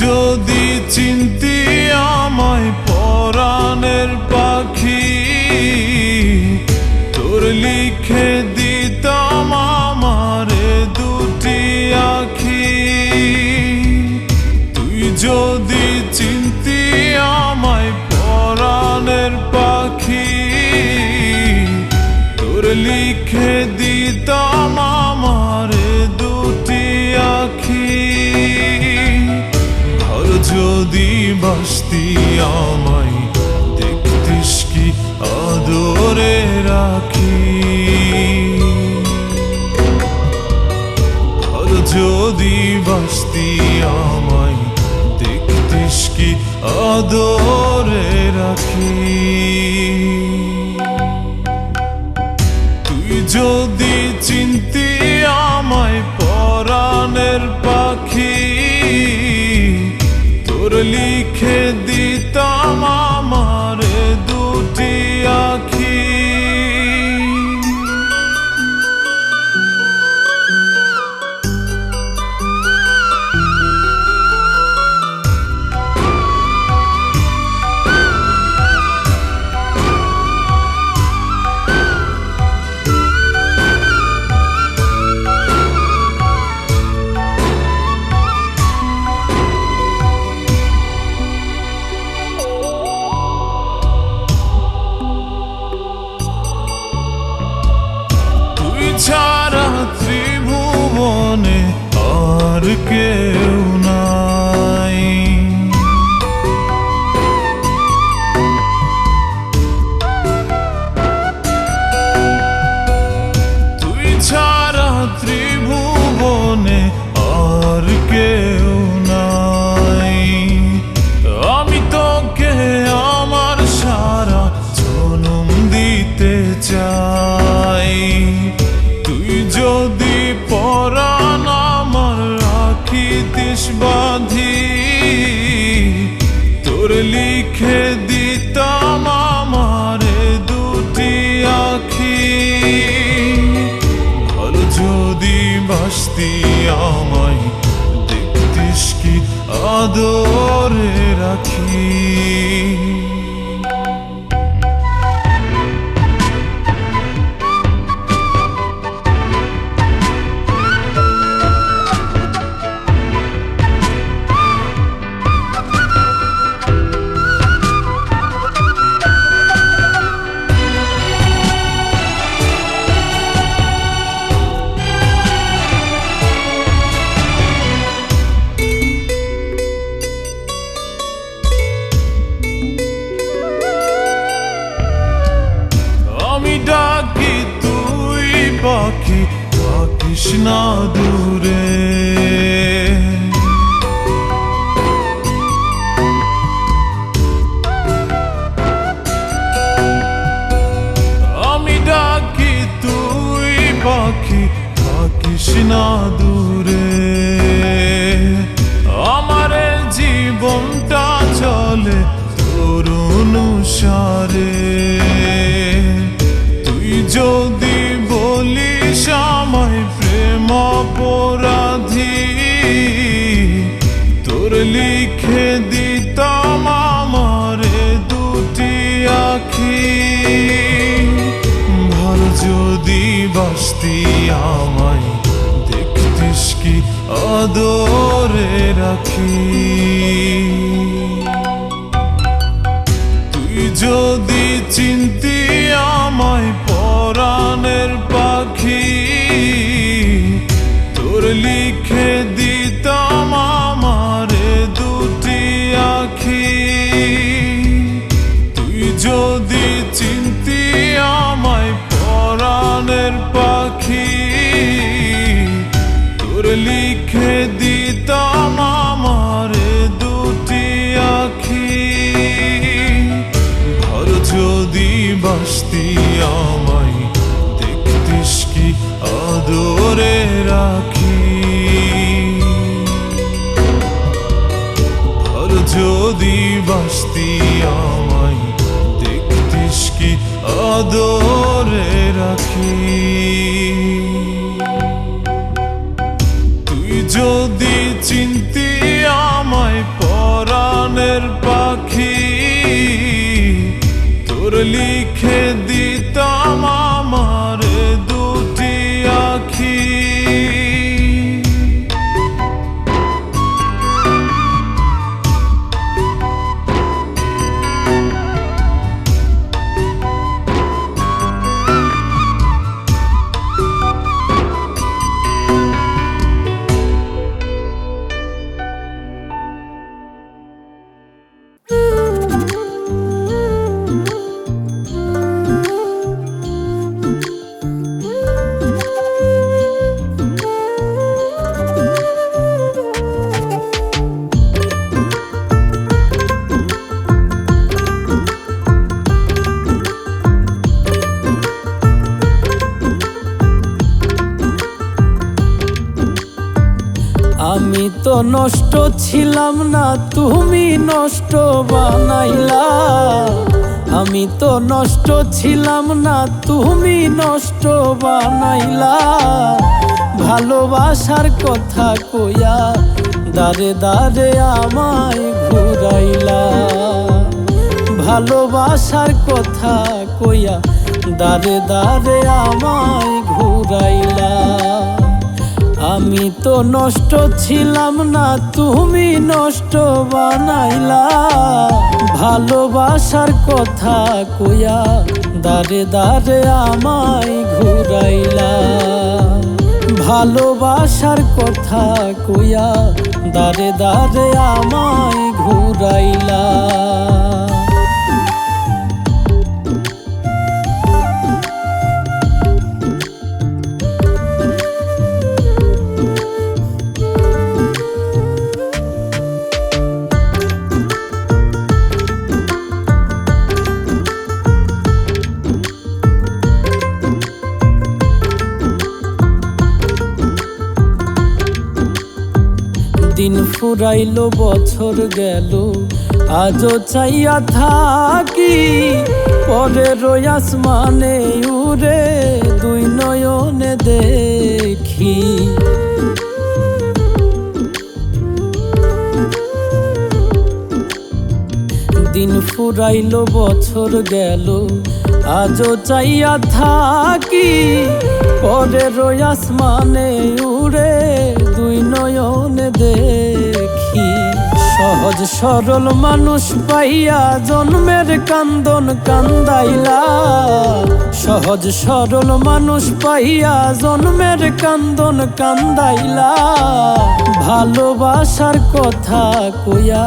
যদি চিনতি আমায় পরাণের পাখি, তোর লিখে দিতাম আমারে দুটি আখি। তুই যদি চিনতি আমায় পরাণের পাখি, তোর লিখে দিতাম আমারে দুটি আখি। যদি বাসতি আমায় দেখতিস কি আদরে রাখি। আর যদি বাসতি আমায় দেখতিস কি আদরে রাখি। তুই যদি চিনতি আমায় পরাণের পাখি, তোর লিখে দিতাম আমারে দুটি আখি। ছাড়া ত্রিভুবনে আর কেউ নাই। তুই ছাড়া ত্রিভুবনে আর কেউ নাই। আমি তোকে আমার সারা জনম দিতে চাই। যদি পরাণ আমার রাখিতিস বাঁধি, তোর লিখে দিতাম আমারে দুটি আখি। ভালো যদি বাসতি আমায় দেখতিস কি আদরে রাখি। ডাকি তুই পাখি থাকিস না দূরে। আমি ডাকি তুই পাখি থাকিস না দূরে। আমার জীবনটা চলে তোর অনুসারে। যদি বলিস আমায় প্রেম অপরাধী, তোর লিখে দিতাম আমারে দুটি আখি। ভালো যদি বাসতি আমায় দেখতিস কি আদরে রাখি। তুই যদি চিনতি আমায় পরাণের পাখি, তোর লিখে দিতাম আমারে দুটি আখি। তুই যদি চিনতি আমায় পরাণের পাখি, তোর লিখে দিতাম আমারে দুটি আখি। ঘর যদি বাসতি আমায় দেখতিস কি আদরে রাখি। ঘর যদি বাসতি আমায় দেখতিস কি আদরে রাখি। তুই যদি চিনতি আমায় লিখে দিতাম আমার দুটি আখি। আমি তো নষ্ট ছিলাম না, তুমি নষ্ট বানাইলা। আমি তো নষ্ট ছিলাম না, তুমি নষ্ট বানাইলা। ভালোবাসার কথা কইয়া দারে দারে আমায় ঘুরাইলা। ভালোবাসার কথা কইয়া দারে দারে আমায় ঘুরাইলা। আমি তো নষ্ট ছিলাম না, তুমি নষ্ট বানাইলা। ভালোবাসার কথা কইয়া দারে দারে আমায় ঘুরাইলা। ভালোবাসার কথা কইয়া দারে দারে আমায় ঘুরাইলা। দিন ফুরাইলো বছর গেল, আজও চাইয়া থাকি পরের আসমানে উড়ে দুই নয়নে দেখি। দিন ফুরাইলো বছর গেল, আজও চাইয়া থাকি পরের আসমানে উড়ে দুই নয়নে দেখি। সহজ সরল মানুষ পাইয়া জন্মের কান্দন কান্দাইলা। সহজ সরল মানুষ পাইয়া জন্মের কান্দন কান্দাইলা। ভালোবাসার কথা কইয়া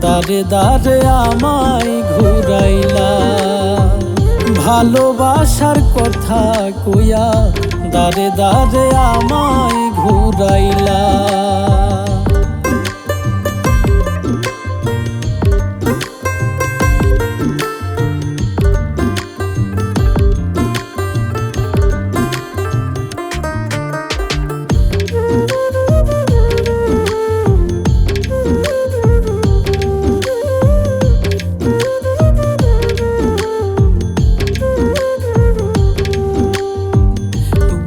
দারে দারে আমায় ঘুরাইলা। ভালোবাসার কথা কইয়া দারে দারে আমায় ঘুরাইলা।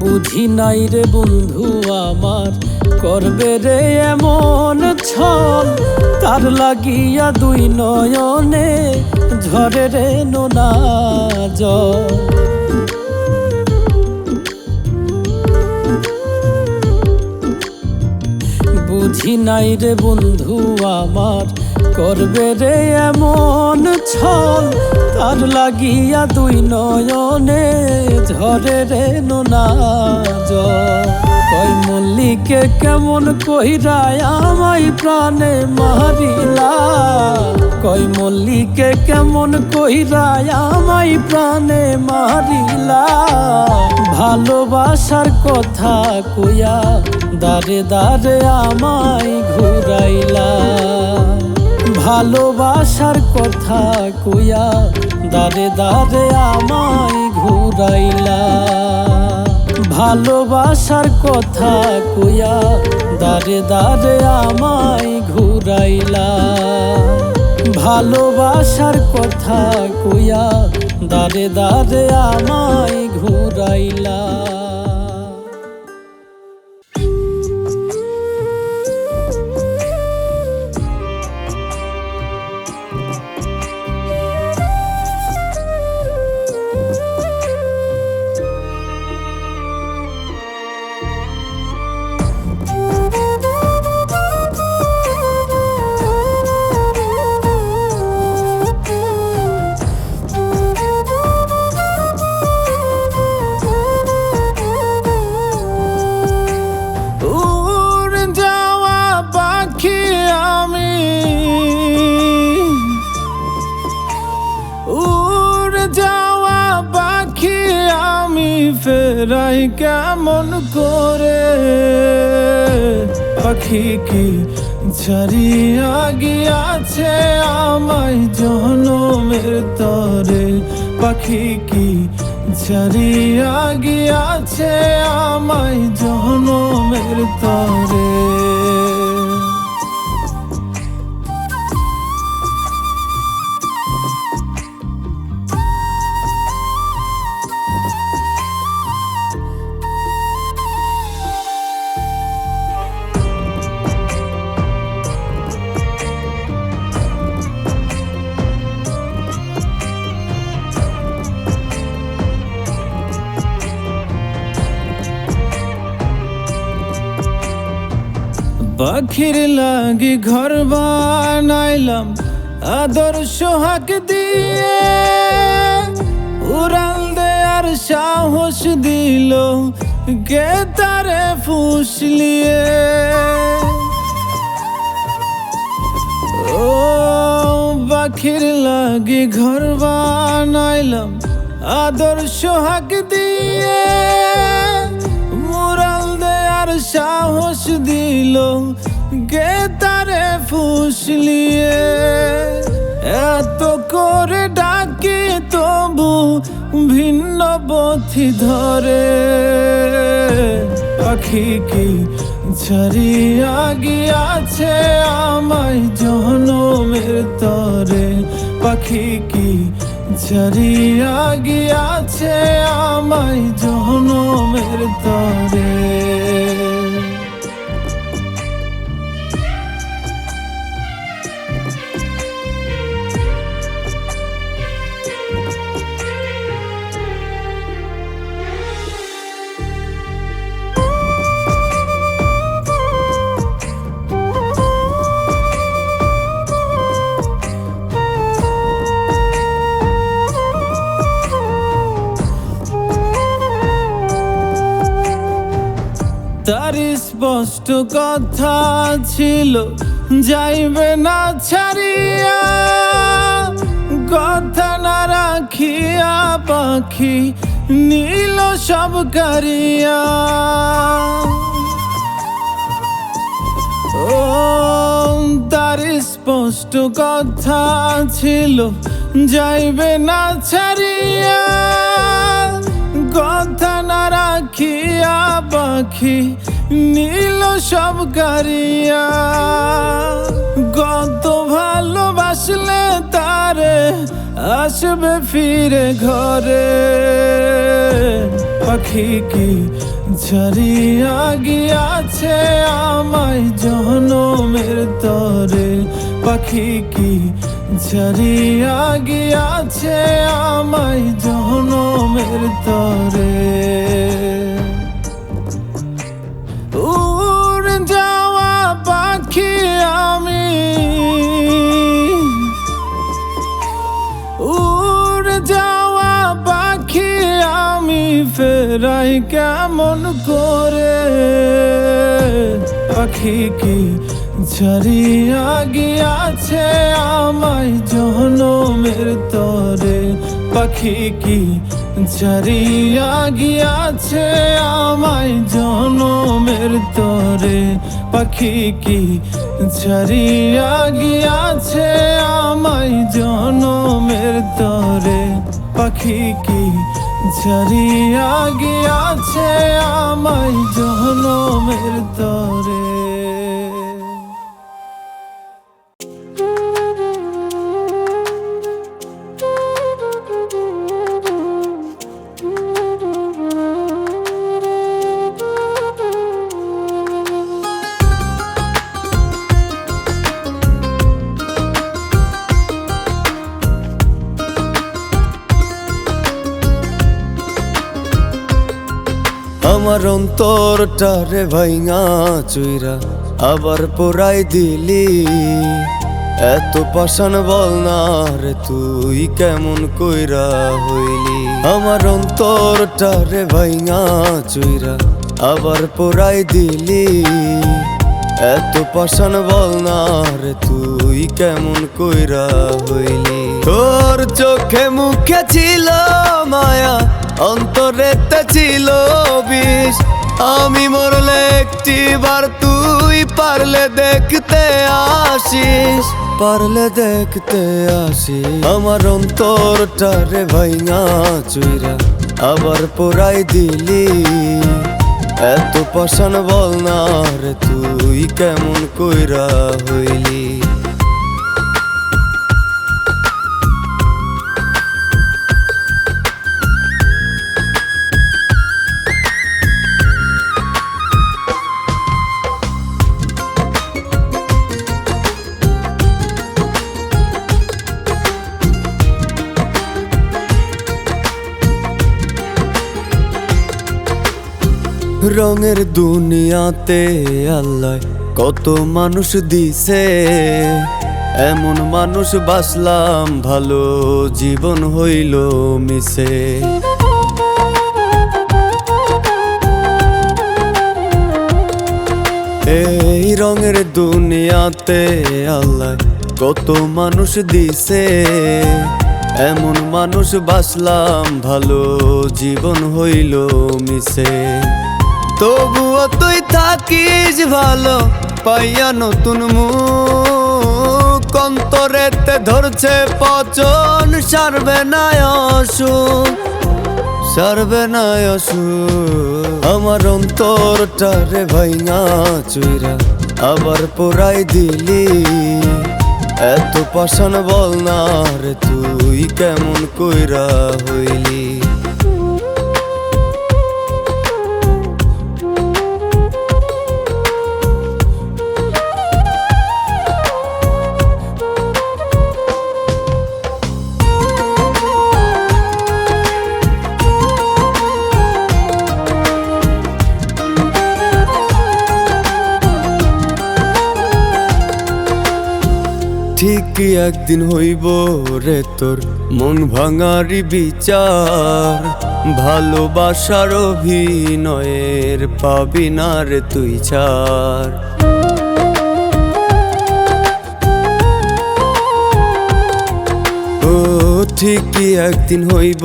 বুঝি নাই রে বন্ধু আমার করবে রে এমন ছল। তার লাগিয়া দুই নয়নে ঝরে রে নোনা জল। বুঝি নাই রে বন্ধু আমার করবে রে এমন ছল। তার লাগিয়া দুই নয়নে ঝরে রে নোনা জল। কই মল্লিকে কেমন কইরা আমায় প্রাণে মারিলা। কই মল্লিকে কেমন কইরা আমায় প্রাণে মারিলা। ভালোবাসার কথা কইয়া দারে দারে আমায় ঘুরাইলা। ভালোবাসার কথা কইয়া দারে দারে আমায় ঘুরাইলা। ভালোবাসার কথা কইয়া দারে দারে আমায় ঘুরাইলা। ভালোবাসার কথা কইয়া দারে দারে আমায় ঘুরাইলা। ফেরাই কেমন করে? পাখি কি ছাড়িয়া গিয়াছে আমায় জনমের তরে? পাখি কি ছাড়িয়া গিয়াছে আমায় জনমের তরে? পাখির লাগি ঘর বানাইলাম আদর সোহাগ দিয়ে, উড়াল দেয়ার সাহস দিল কে তারে ফুসলিয়ে। ও পাখির লাগি ঘর বানাইলাম আদর সোহাগ দিয়ে, মুরাল দেয়ার সাহস দিল কে তারে ফুসলিয়ে। এত করে ডাকি তবু ভিন্ন পথি ধরে। পাখি কি ছাড়িয়া গিয়াছে আমায় জনমের তরে? পাখি কি ছাড়িয়া গিয়াছে আমায় জনমের তরে? তার স্পষ্ট কথা ছিল যাইবে না ছাড়িয়া, কথা না রাখিয়া পাখি নীল সব কারিয়া। ও তার স্পষ্ট কথা ছিল যাইবে না ছাড়িয়া, কথা না রাখিয়া পাখি নীল সব কারিয়া। কত ভালোবাসলে তারে আসবে ফিরে ঘরে? পাখি কি ছাড়িয়া গিয়াছে আমায় জনমের তরে? পাখি কি ছাড়িয়া গিয়াছে আমায় জনমের তরে? উড়ে যাওয়া পাখি আমি, উড়ে যাওয়া পাখি আমি ফেরাই কেমন করে? পাখি কি ছাড়িয়া গিয়াছে আমায় জনমের তরে? পাখি কি ছাড়িয়া গিয়াছে আমায় জনমের তরে? পাখি কি ছাড়িয়া গিয়াছে আমায় জনমের তরে? পাখি কি ছাড়িয়া গিয়াছে আমায় জনমের তরে? আমার অন্তরটারে ভাইঙা চুইরা আবার পোড়াই দিলি। এত পাষাণ বল না রে তুই কেমন কইরা হইলি? আমার অন্তরটারে ভাইঙা চুইরা আবার পোড়াই দিলি। এত পাষাণ বল না রে তুই কেমন কইরা হইলি? তোর চোখে মুখে ছিল মায়া, অন্তরেতে ছিল বিষ, আমি মরলে একটিবার তুই পারলে দেখতে আসিস, পারলে দেখতে আসিস। আমার অন্তরটারে ভাইঙা চুইরা আবার পোড়াই দিলি, এত পাষাণ বল না রে তুই কেমন কইরা হইলি। রঙের দুনিয়াতে আল্লাহ কত মানুষ দিছে, এমন মানুষ বাসলাম ভালো জীবন হইল মিশে। এই রঙের দুনিয়াতে আল্লাহ কত মানুষ দিছে, এমন মানুষ বাসলাম ভালো জীবন হইল মিশে। তবুও তুই থাকিস ভালো পাইয়া নতুন মুখ, অন্তরেতে ধরছে পচন সারবে না অসুখ, সারবে না অসুখ। আমার অন্তরটারে ভাইঙা চুইরা আবার পোড়াই দিলি, এত পাষাণ বল না রে তুই কেমন কইরা হইলি। ঠিকই একদিন হইব রে তোর মন ভাঙারি বিচার, ভালোবাসার অভিনয়ের পাবি না রে তুই ছাড়। ও ঠিকই একদিন হইব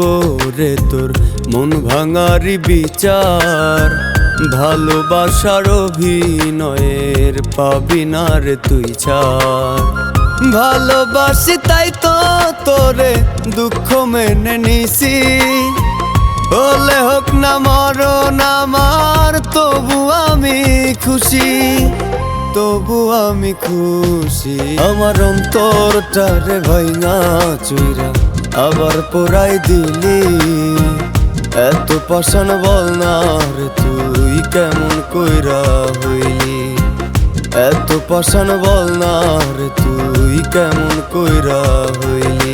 রে তোর মন ভাঙারি বিচার, ভালোবাসার অভিনয়ের পাবি না রে তুই ছাড়। ভালোবাসি তাই তো তোরে দুঃখ মেনে নিছি, হলে হোক না মরণ আমার তবু আমি খুশি, তবু আমি খুশি। আমার অন্তরটারে ভাইঙা চুইরা আবার পোড়াই দিলি, এত পাষাণ বল না রে তুই কেমন কইরা হইলি, এত পাষাণ বল না রে তুই কেমন কইরা হইলি।